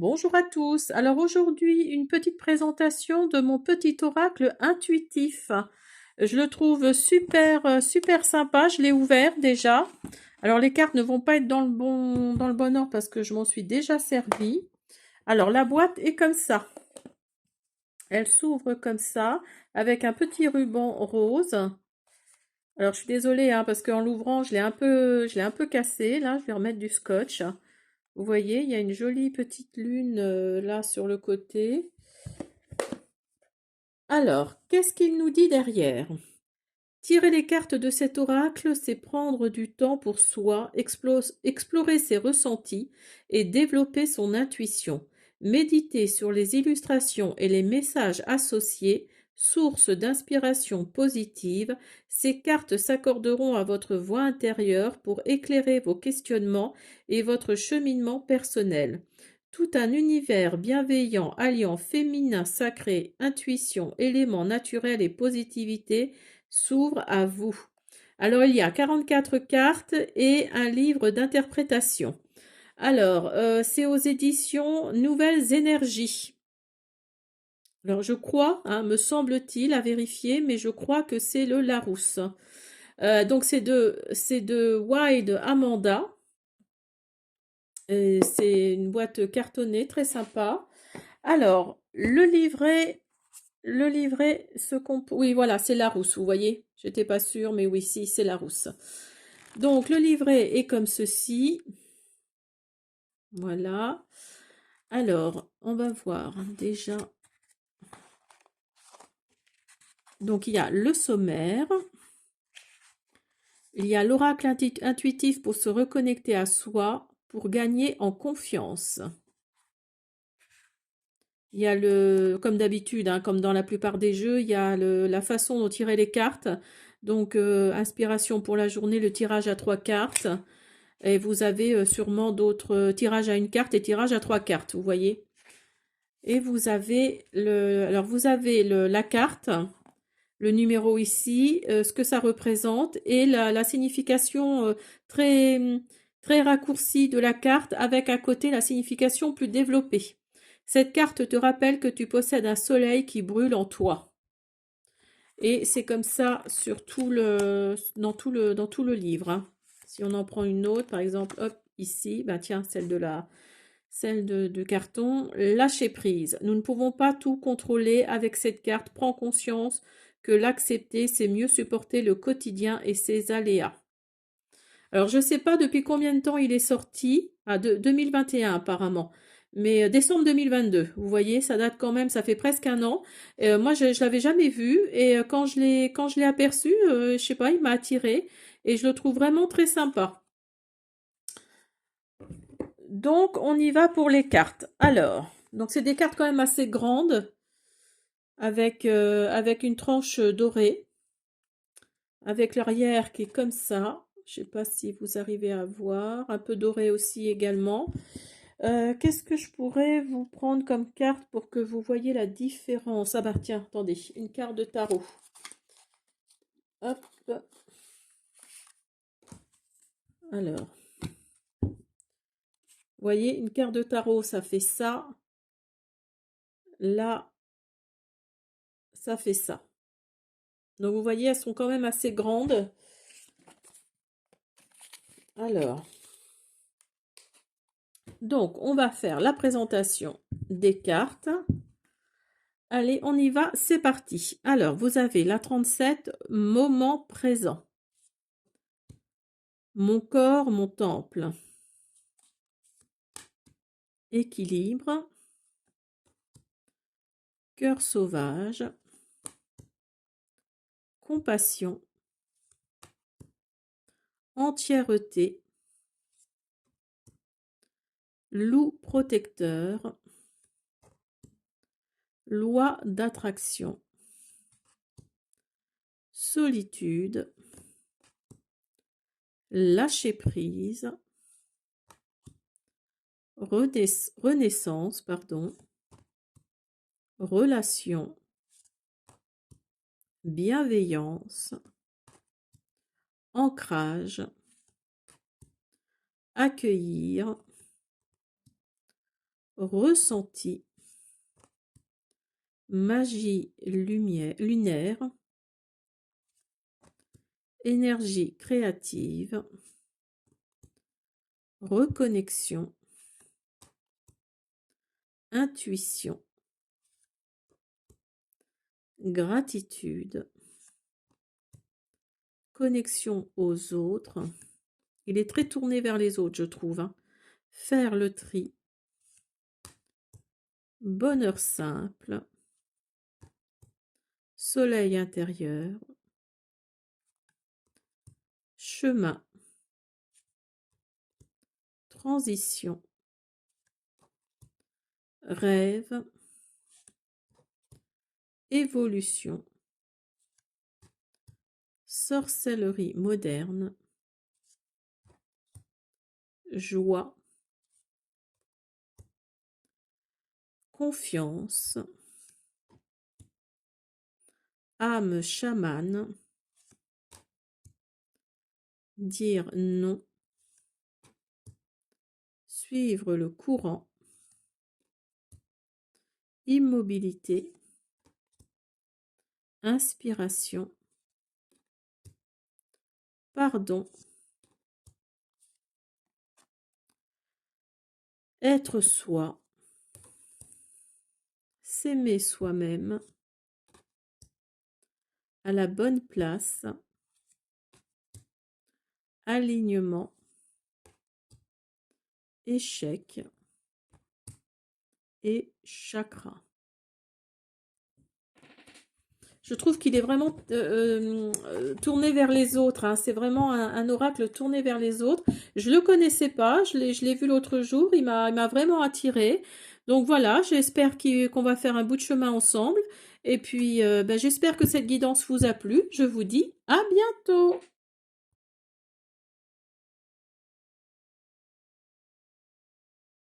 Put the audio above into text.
Bonjour à tous. Alors aujourd'hui, une petite présentation de mon petit oracle intuitif. Je le trouve super sympa. Je l'ai ouvert déjà. Alors les cartes ne vont pas être dans le bon ordre parce que je m'en suis déjà servi. Alors la boîte est comme ça. Elle s'ouvre comme ça avec un petit ruban rose. Alors je suis désolée hein, parce qu'en l'ouvrant, je l'ai un peu cassé. Là, je vais remettre du scotch. Vous voyez, il y a une jolie petite lune là sur le côté. Alors, qu'est-ce qu'il nous dit derrière? Tirer les cartes de cet oracle, c'est prendre du temps pour soi, explorer ses ressentis et développer son intuition. Méditer sur les illustrations et les messages associés, source d'inspiration positive, ces cartes s'accorderont à votre voix intérieure pour éclairer vos questionnements et votre cheminement personnel. Tout un univers bienveillant alliant féminin sacré, intuition, éléments naturels et positivité s'ouvre à vous. Alors, il y a 44 cartes et un livre d'interprétation. Alors, c'est aux éditions Nouvelles Énergies. Alors, je crois, hein, me semble-t-il, à vérifier, mais je crois que c'est le Larousse. Donc, c'est de Wild Amanda. C'est une boîte cartonnée, très sympa. Alors, le livret se compose. Oui, voilà, c'est Larousse, vous voyez. J'étais pas sûre, mais oui, si, c'est Larousse. Donc, le livret est comme ceci. Voilà. Alors, on va voir déjà. Donc, il y a le sommaire. Il y a l'oracle intuitif pour se reconnecter à soi, pour gagner en confiance. Il y a comme d'habitude, hein, comme dans la plupart des jeux, il y a la façon dont tirer les cartes. Donc, inspiration pour la journée, le tirage à 3 cartes. Et vous avez sûrement d'autres tirages à une carte et tirages à 3 cartes, vous voyez. Et vous avez la carte, le numéro ici, ce que ça représente et la signification très, très raccourcie de la carte avec à côté la signification plus développée. Cette carte te rappelle que tu possèdes un soleil qui brûle en toi. Et c'est comme ça sur dans tout le livre, hein. Si on en prend une autre, par exemple, hop, ici, ben tiens, celle de carton, lâcher prise. Nous ne pouvons pas tout contrôler avec cette carte. Prends conscience que l'accepter, c'est mieux supporter le quotidien et ses aléas. Alors, je ne sais pas depuis combien de temps il est sorti. Ah, 2021 apparemment. Mais décembre 2022, vous voyez, ça date quand même, ça fait presque un an. Moi, je ne l'avais jamais vu et quand je l'ai aperçu, je sais pas, il m'a attiré et je le trouve vraiment très sympa. Donc, on y va pour les cartes. Alors, donc c'est des cartes quand même assez grandes avec une tranche dorée, avec l'arrière qui est comme ça. Je ne sais pas si vous arrivez à voir, un peu doré aussi également. Qu'est-ce que je pourrais vous prendre comme carte pour que vous voyez la différence? Ah bah tiens, attendez, une carte de tarot. Hop. Alors, vous voyez, une carte de tarot, ça fait ça. Là, ça fait ça. Donc vous voyez, elles sont quand même assez grandes. Alors, donc on va faire la présentation des cartes. Allez, on y va, c'est parti. Alors, vous avez la 37, moment présent. Mon corps, mon temple. Équilibre. Cœur sauvage. Compassion. Entièreté. Loup protecteur. Loi d'attraction. Solitude. Lâcher prise. Renaissance, pardon. Relation. Bienveillance. Ancrage. Accueillir. ressenti, magie lunaire, énergie créative, reconnexion, intuition, gratitude, connexion aux autres. Il est très tourné vers les autres, je trouve, hein. Faire le tri, bonheur simple, soleil intérieur, chemin, transition, rêve, évolution, sorcellerie moderne, joie, confiance, âme chamane, dire non, suivre le courant, immobilité, inspiration, pardon, être soi, s'aimer soi-même, à la bonne place, alignement, échec et chakra. Je trouve qu'il est vraiment tourné vers les autres, hein. C'est vraiment un oracle tourné vers les autres. Je ne le connaissais pas, je l'ai vu l'autre jour, il m'a vraiment attiré. Donc voilà, j'espère qu'on va faire un bout de chemin ensemble. Et puis, ben, j'espère que cette guidance vous a plu. Je vous dis à bientôt.